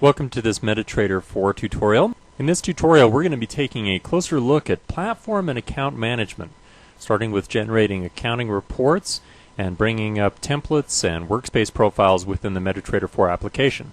Welcome to this MetaTrader 4 tutorial. In this tutorial we're going to be taking a closer look at platform and account management, starting with generating accounting reports and bringing up templates and workspace profiles within the MetaTrader 4 application.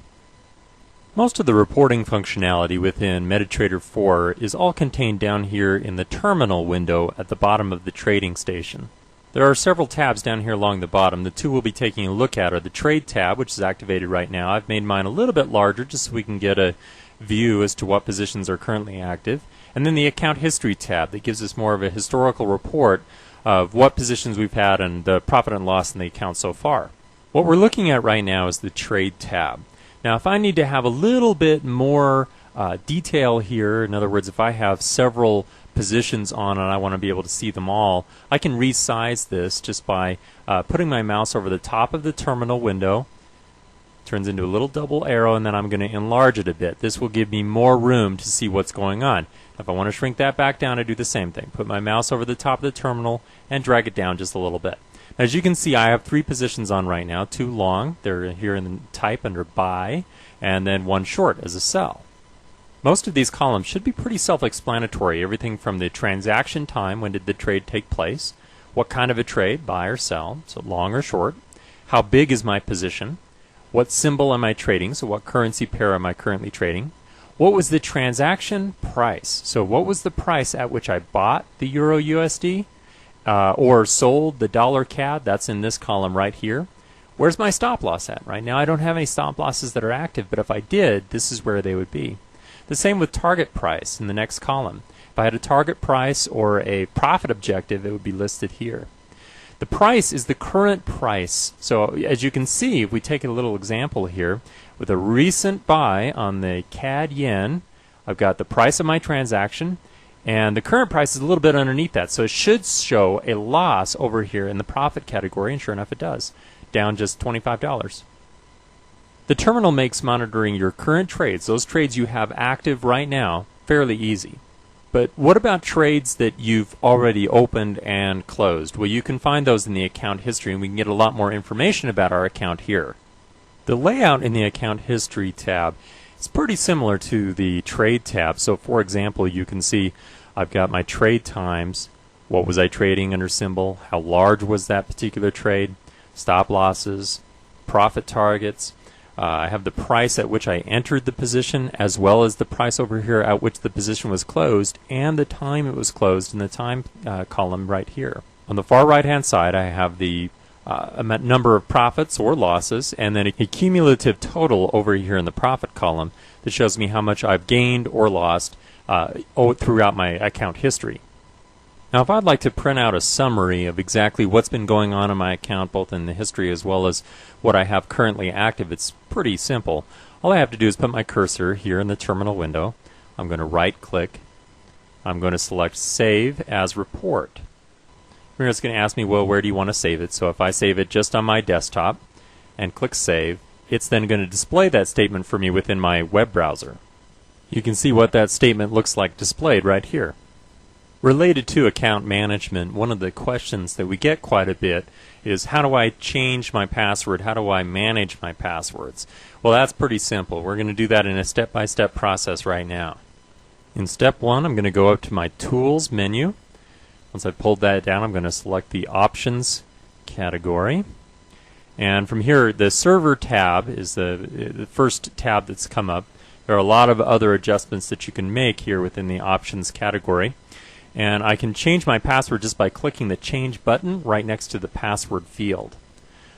Most of the reporting functionality within MetaTrader 4 is all contained down here in the terminal window at the bottom of the trading station. There are several tabs down here along the bottom. The two we'll be taking a look at are the Trade tab, which is activated right now. I've made mine a little bit larger just so we can get a view as to what positions are currently active. And then the Account History tab that gives us more of a historical report of what positions we've had and the profit and loss in the account so far. What we're looking at right now is the Trade tab. Now if I need to have a little bit more detail here, in other words if I have several positions on and I want to be able to see them all, I can resize this just by putting my mouse over the top of the terminal window. Turns into a little double arrow, and then I'm going to enlarge it a bit. This will give me more room to see what's going on. If I want to shrink that back down, I do the same thing. Put my mouse over the top of the terminal and drag it down just a little bit. As you can see, I have 3 positions on right now, 2 long, they're here in the type under buy, and then 1 short as a sell. Most of these columns should be pretty self-explanatory. Everything from the transaction time, when did the trade take place, what kind of a trade, buy or sell, so long or short, how big is my position, what symbol am I trading, so what currency pair am I currently trading, what was the transaction price, so what was the price at which I bought the Euro USD or sold the dollar CAD, that's in this column right here. Where's my stop loss at? Right now I don't have any stop losses that are active, but if I did, this is where they would be. The same with target price in the next column. If I had a target price or a profit objective, it would be listed here. The price is the current price. So as you can see, if we take a little example here, with a recent buy on the CAD yen, I've got the price of my transaction, and the current price is a little bit underneath that. So it should show a loss over here in the profit category, and sure enough it does. Down just $25. The terminal makes monitoring your current trades, those trades you have active right now, fairly easy. But what about trades that you've already opened and closed? Well, you can find those in the account history, and we can get a lot more information about our account here. The layout in the account history tab is pretty similar to the trade tab. So for example, you can see I've got my trade times, what was I trading under symbol, how large was that particular trade, stop losses, profit targets. I have the price at which I entered the position, as well as the price over here at which the position was closed, and the time it was closed in the time column right here. On the far right hand side I have the number of profits or losses, and then a cumulative total over here in the profit column that shows me how much I've gained or lost throughout my account history. Now if I'd like to print out a summary of exactly what's been going on in my account, both in the history as well as what I have currently active, it's pretty simple. All I have to do is put my cursor here in the terminal window. I'm going to right click. I'm going to select Save as Report. Here it's going to ask me, well, where do you want to save it? So if I save it just on my desktop and click Save, it's then going to display that statement for me within my web browser. You can see what that statement looks like displayed right here. Related to account management, one of the questions that we get quite a bit is, how do I change my password? How do I manage my passwords? Well, that's pretty simple. We're going to do that in a step-by-step process right now. In step 1, I'm going to go up to my Tools menu. Once I've pulled that down, I'm going to select the Options category. And from here, the Server tab is the first tab that's come up. There are a lot of other adjustments that you can make here within the Options category. And I can change my password just by clicking the Change button right next to the password field.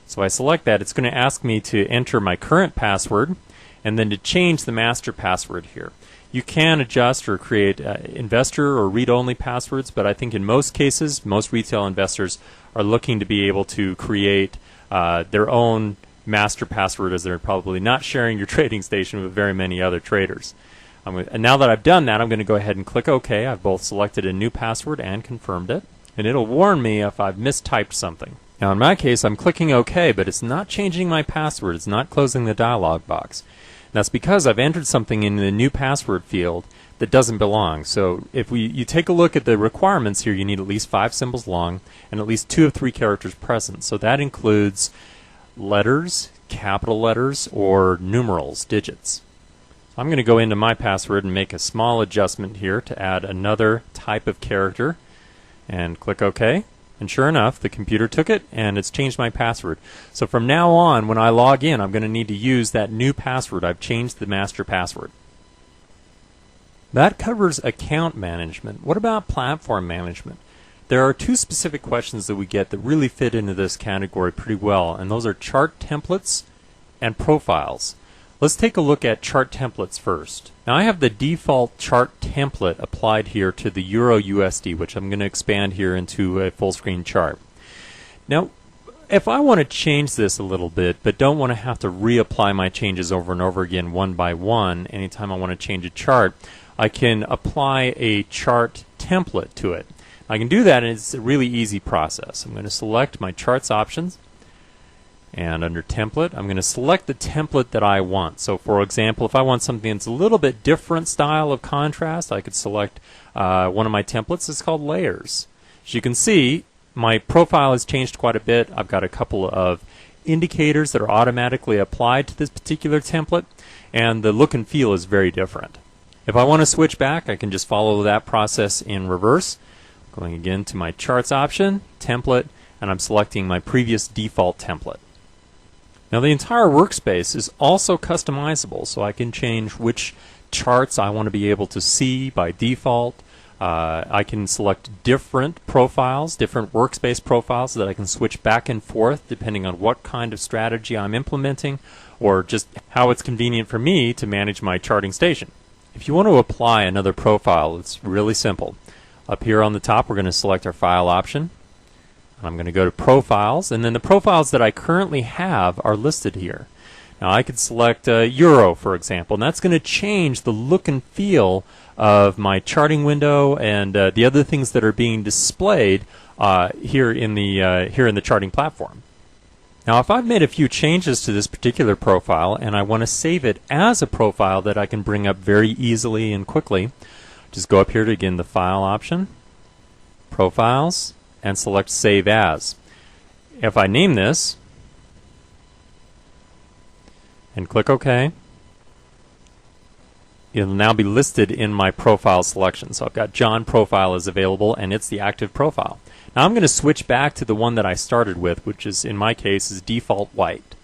So I select that. It's going to ask me to enter my current password and then to change the master password here. You can adjust or create investor or read-only passwords, but I think in most cases, most retail investors are looking to be able to create their own master password, as they're probably not sharing your trading station with very many other traders. And now that I've done that, I'm going to go ahead and click OK. I've both selected a new password and confirmed it. And it'll warn me if I've mistyped something. Now in my case, I'm clicking OK, but it's not changing my password. It's not closing the dialog box. And that's because I've entered something in the new password field that doesn't belong. So if you take a look at the requirements here, you need at least 5 symbols long and at least 2 of 3 characters present. So that includes letters, capital letters, or numerals, digits. I'm going to go into my password and make a small adjustment here to add another type of character and click OK. And sure enough, the computer took it and it's changed my password. So from now on, when I log in, I'm going to need to use that new password. I've changed the master password. That covers account management. What about platform management? There are two specific questions that we get that really fit into this category pretty well, and those are chart templates and profiles. Let's take a look at chart templates first. Now I have the default chart template applied here to the Euro USD, which I'm going to expand here into a full screen chart. Now if I want to change this a little bit but don't want to have to reapply my changes over and over again one by one anytime I want to change a chart, I can apply a chart template to it. I can do that, and it's a really easy process. I'm going to select my charts options, and under template I'm going to select the template that I want. So for example, if I want something that's a little bit different style of contrast, I could select one of my templates. It's called layers. As you can see, my profile has changed quite a bit. I've got a couple of indicators that are automatically applied to this particular template, and the look and feel is very different. If I want to switch back, I can just follow that process in reverse. Going again to my charts option, template, and I'm selecting my previous default template. Now the entire workspace is also customizable, so I can change which charts I want to be able to see by default. I can select different profiles, different workspace profiles that I can switch back and forth depending on what kind of strategy I'm implementing or just how it's convenient for me to manage my charting station. If you want to apply another profile, it's really simple. Up here on the top, we're going to select our file option. I'm going to go to profiles, and then the profiles that I currently have are listed here. Now I could select Euro, for example, and that's going to change the look and feel of my charting window and the other things that are being displayed here in the charting platform. Now if I've made a few changes to this particular profile and I want to save it as a profile that I can bring up very easily and quickly, just go up here to again the file option, profiles, and select Save As. If I name this and click OK, it'll now be listed in my profile selection. So I've got John profile is available, and it's the active profile. Now I'm going to switch back to the one that I started with, which is in my case is default white.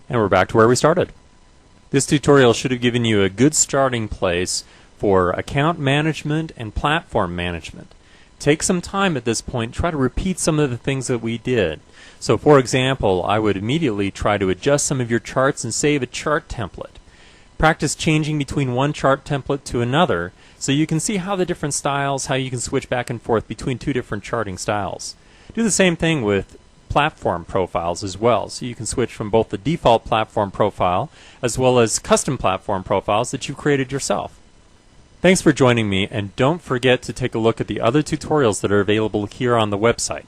And we're back to where we started. This tutorial should have given you a good starting place for account management and platform management. Take some time at this point, try to repeat some of the things that we did. So for example, I would immediately try to adjust some of your charts and save a chart template. Practice changing between one chart template to another so you can see how the different styles, how you can switch back and forth between two different charting styles. Do the same thing with platform profiles as well, so you can switch from both the default platform profile as well as custom platform profiles that you've created yourself. Thanks for joining me, and don't forget to take a look at the other tutorials that are available here on the website.